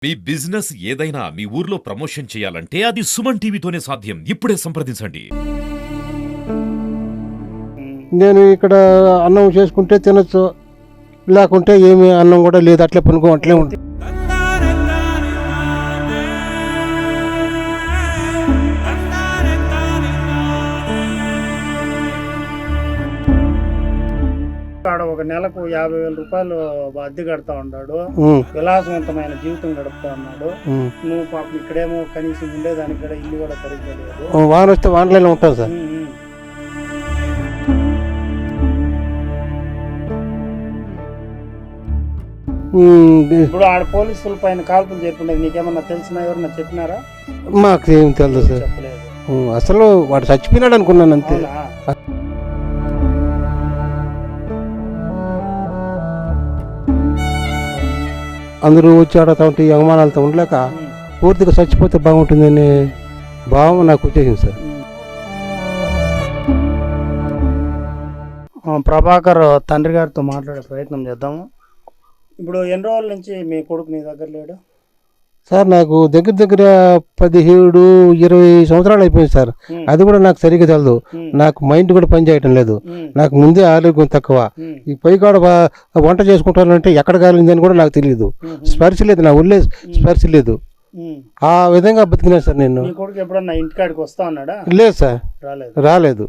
మీ business ఏదైనా మీ ఊర్లో promotion చేయాలంటే అది సుమన్ టీవీతోనే సాధ్యం. ఇప్పుడే సంప్రదించండి. నేను ఇక్కడ అన్నం చేసుకుంటే తినొచ్చు, లేకుంటే ఏమి అన్నం కూడా లేదు, అట్లే పనుకో అట్లే ఉంటుంది. ఆడ ఒక నెలకు 50,000 రూపాయలు అద్దె కడతా ఉన్నాడు. విలాసవంతమైన జీవితం గడుపుతా ఉన్నాడు. నువ్వు పాపం ఇక్కడేమో కనీసం ఉండేదానికి కూడా ఇల్లు కూడా సరిగ్గా లేదు. వాన వస్తే వానలో ఉంటాం సార్. ఇప్పుడు ఆడ పోలీసుల పైన కాల్పులు చెప్పుండేది నీకేమన్నా తెలిసినా ఎవరన్నా చెప్పినారా? మాకు ఏం తెలియదు సార్. చెప్పలేదు. అసలు వాడు చచ్చిపోయినాడు అనుకున్నాను అంతే. అందరూ వచ్చి ఆడతా ఉంటే ఈ అవమానాలతో ఉండలేక పూర్తిగా చచ్చిపోతే బాగుంటుందనే భావం నాకు వచ్చేసింది సార్. ప్రభాకర్ తండ్రి గారితో మాట్లాడే ప్రయత్నం చేద్దాము. ఇప్పుడు ఎన్ని రోజుల నుంచి మీ కొడుకు నీ దగ్గర లేడు? సార్ నాకు దగ్గర దగ్గర 17-20 సంవత్సరాలు అయిపోయింది సార్. అది కూడా నాకు సరిగ్గా తెలదు. నాకు మైండ్ కూడా పని చేయటం లేదు. నాకు ముందే ఆరోగ్యం తక్కువ. ఈ పైకాడ వంట చేసుకుంటానంటే ఎక్కడ కాలిందని కూడా నాకు తెలియదు. స్పర్శ లేదు, నా ఒళ్ళే స్పర్శ లేదు. ఆ విధంగా బతికినా సార్ నేను. కొడుకు ఎప్పుడన్నా ఇంటికాడికి వస్తా ఉన్నాడా? లేదు సార్, రాలేదు.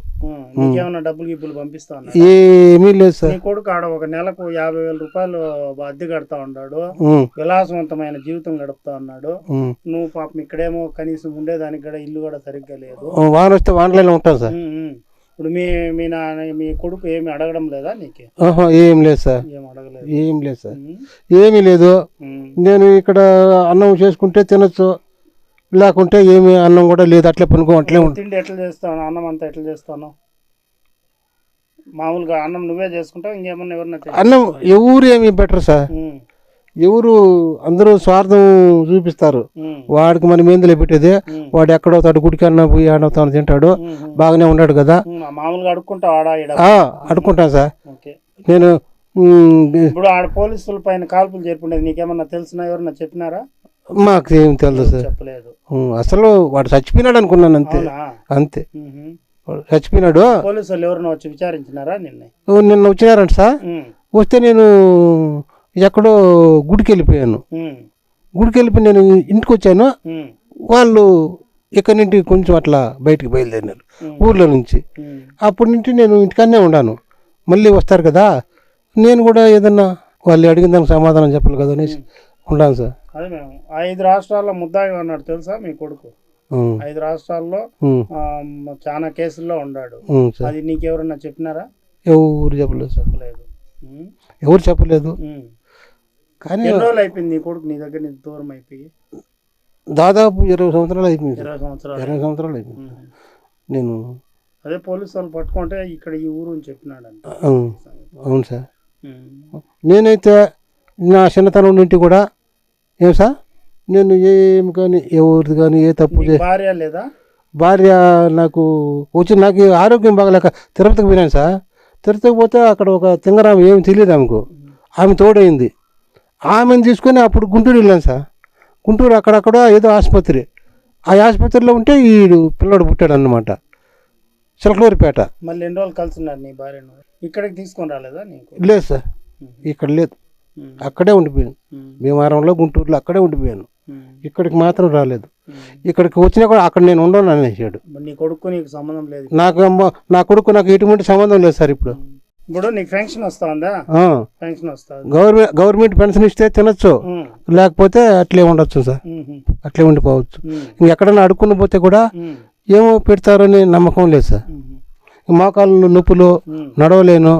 నీకేమన్నా డబ్బులు గిబ్బులు పంపిస్తా ఉన్నా? ఏమీ లేదు సార్. నీ కొడుకు ఆడ ఒక నెలకు 50,000 రూపాయలు అద్దె కడతా ఉన్నాడు. విలాసవంతమైన జీవితం గడుపుతా ఉన్నాడు. నువ్వు పాపం ఇక్కడేమో కనీసం ఉండేదానికి కూడా ఇల్లు కూడా సరిగ్గా లేదు. వాన వస్తే వానలో ఉంటాం సార్. ఇప్పుడు మీ కొడుకు ఏమి అడగడం లేదా నీకు? ఏం లేదు సార్, ఏం అడగలేదు. ఏం లేదు సార్, ఏమీ లేదు. నేను ఇక్కడ అన్నం చేసుకుంటే తినొచ్చు, లేకుంటే ఏమి అన్నం కూడా లేదు, అట్లే పనుకో అట్లే ఉంటుంది. తిండి ఎట్లా చేస్తాను? అన్నం అంతా ఎట్లా చేస్తాను? మామూలుగా అన్నం నువ్వే చేసుకుంటావు? ఇంకేమన్నా ఎవరన్నా? అన్నం ఎవరు ఏమి బెటర్ సార్. ఎవరు అందరూ స్వార్థం చూపిస్తారు. వాడికి మనం ఏందులో పెట్టేది, వాడు ఎక్కడో తాడు గుడికన్నా పోయి ఆడవుతాను తింటాడు, బాగానే ఉన్నాడు కదా. మామూలుగా అడుక్కుంటావు? అడుక్కుంటాను సార్ నేను. ఇప్పుడు ఆడ పోలీసుల పైన కాల్పులు చెప్పుండేది నీకేమన్నా తెలిసినా ఎవరన్నా చెప్పినారా? మాకు ఏం తెలియదు సార్. చెప్పలేదు. అసలు వాడు చచ్చిపోయినాడు అనుకున్నాను అంతే. అంతే, చచ్చిపోయినాడు. పోలీసు వాళ్ళు ఎవరన్నా వచ్చి విచారించినారా? నిన్న వచ్చినారంట సార్. వస్తే నేను ఎక్కడో గుడికి వెళ్ళిపోయాను. గుడికి వెళ్ళిపోయి నేను ఇంటికి వచ్చాను. వాళ్ళు ఇక్కడ నుండి కొంచెం అట్లా బయటికి బయలుదేరినారు ఊర్లో నుంచి. అప్పటి నుంచి నేను ఇంటికన్నే ఉన్నాను. మళ్ళీ వస్తారు కదా, నేను కూడా ఏదన్నా వాళ్ళు అడిగిన దానికి సమాధానం చెప్పాలి కదా అనేసి ఉన్నాను సార్. అదే మేము 5 రాష్ట్రాల్లో ముద్దాయి ఉన్నాడు తెలుసా మీ కొడుకు? 5 రాష్ట్రాల్లో చాలా కేసుల్లో ఉన్నాడు. అది నీకెవరన్నా చెప్పినారా? ఎవరు చెప్పలేదు. చెప్పలేదు. ఎవరు చెప్పలేదు. కానీ ఎన్ని రోజులు అయిపోయింది నీ కొడుకు నీ దగ్గర నుంచి దూరం అయిపోయి? దాదాపు 20 సంవత్సరాలు అయిపోయింది. 20 సంవత్సరాలు. 20 సంవత్సరాలు అయిపోయింది. నేను అదే పోలీసు వాళ్ళు పట్టుకుంటే ఇక్కడ ఈ ఊరు అని చెప్పినాడంట. అవును సార్. నేనైతే నా చిన్నతనం నుండి కూడా ఏం సార్, నేను ఏమి కానీ ఎవరిది కానీ ఏ తప్పు భార్య లేదా? భార్య నాకు వచ్చి నాకు ఆరోగ్యం బాగలేక తిరుపతికి పోయినాను సార్. తిరుపతికి పోతే అక్కడ ఒక తింగరామ ఏమి తెలియదు ఆమెకు. ఆమె తోడైంది. ఆమెను తీసుకొని అప్పుడు గుంటూరు వెళ్ళాను సార్. గుంటూరు అక్కడక్కడ ఏదో ఆసుపత్రి, ఆ ఆసుపత్రిలో ఉంటే ఈ పిల్లడు పుట్టాడు అన్నమాట, చిలకలూరిపేట. మళ్ళీ ఎన్ని రోజులు కలిసినారు నీ భార్యను? ఇక్కడికి తీసుకొని రాలేదా నీకు? లేదు సార్, ఇక్కడ లేదు, అక్కడే ఉండిపోయాను. భీమవరంలో గుంటూరులో అక్కడే ఉండిపోయాను. ఇక్కడికి మాత్రం రాలేదు. ఇక్కడికి వచ్చినా కూడా అక్కడ నేను ఉండను అనేసాడు. నీ కొడుకు నీకు సంబంధం లేదు? నా కొడుకు నాకు ఎటువంటి సంబంధం లేదు సార్. ఇప్పుడు నీకు పెన్షన్ వస్తుందా? పెన్షన్ వస్తుంది. గవర్నమెంట్ పెన్షన్ ఇస్తే తినొచ్చు, లేకపోతే అట్లే ఉండొచ్చు సార్, అట్లే ఉండిపోవచ్చు. ఇంకెక్కడన్నా అడుక్కుని పోతే కూడా ఏమో పెడతారని నమ్మకం లేదు సార్. మోకాళ్ళు నొప్పులు, నడవలేను.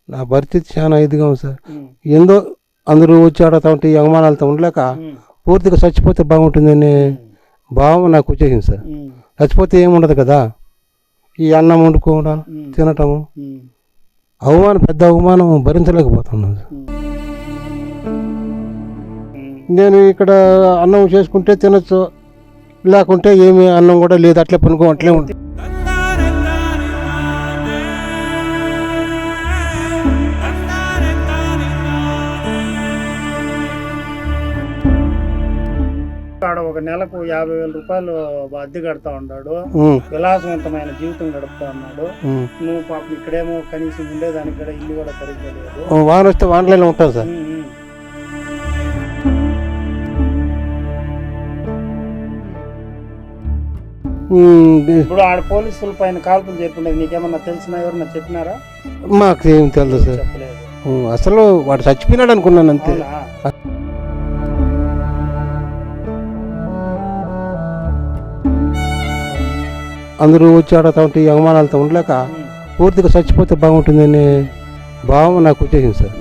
నా పరిస్థితి చాలా ఇదిగా ఉంది సార్. ఏందో అందరూ వచ్చి ఆడతా ఉంటే ఈ అవమానాలతో ఉండలేక పూర్తిగా చచ్చిపోతే బాగుంటుందనే భావం నాకు వచ్చేసింది సార్. చచ్చిపోతే ఏముండదు కదా, ఈ అన్నం వండుకోవడం తినటము, అవమానం, పెద్ద అవమానం భరించలేకపోతున్నాను సార్. నేను ఇక్కడ అన్నం చేసుకుంటే తినొచ్చు, లేకుంటే ఏమి అన్నం కూడా లేదు, అట్లే పనుకో అట్లే ఉంటుంది. ఆడ ఒక నెలకు 50,000 రూపాయలు అద్దె కడతా ఉన్నాడు. ఉమ్, విలాసవంతమైన జీవితం గడుపుతా ఉన్నాడు. ఉమ్. నువ్వు పాపం ఇక్కడేమో కనీసం ఉండేదానికి కూడా ఇల్లు కూడా సరిగ్గా లేదు. వాన వస్తే వానలో ఉంటాం సార్. ఉమ్, ఉమ్. ఇప్పుడు ఆడ పోలీసుల పైన కాల్పులు చెప్పిండేది నీకేమన్నా తెలిసినా ఎవరన్నా చెప్పినారా? మాకు ఏం తెలియదు సార్. చెప్పలేదు. అసలు వాడు చచ్చిపోయినాడు అనుకున్నాను అంతే. అవునా? అందరూ వచ్చి ఆడుతూ ఉంటే ఈ అవమానాలతో ఉండలేక పూర్తిగా చచ్చిపోతే బాగుంటుందనే భావం నాకు వచ్చేసింది సార్.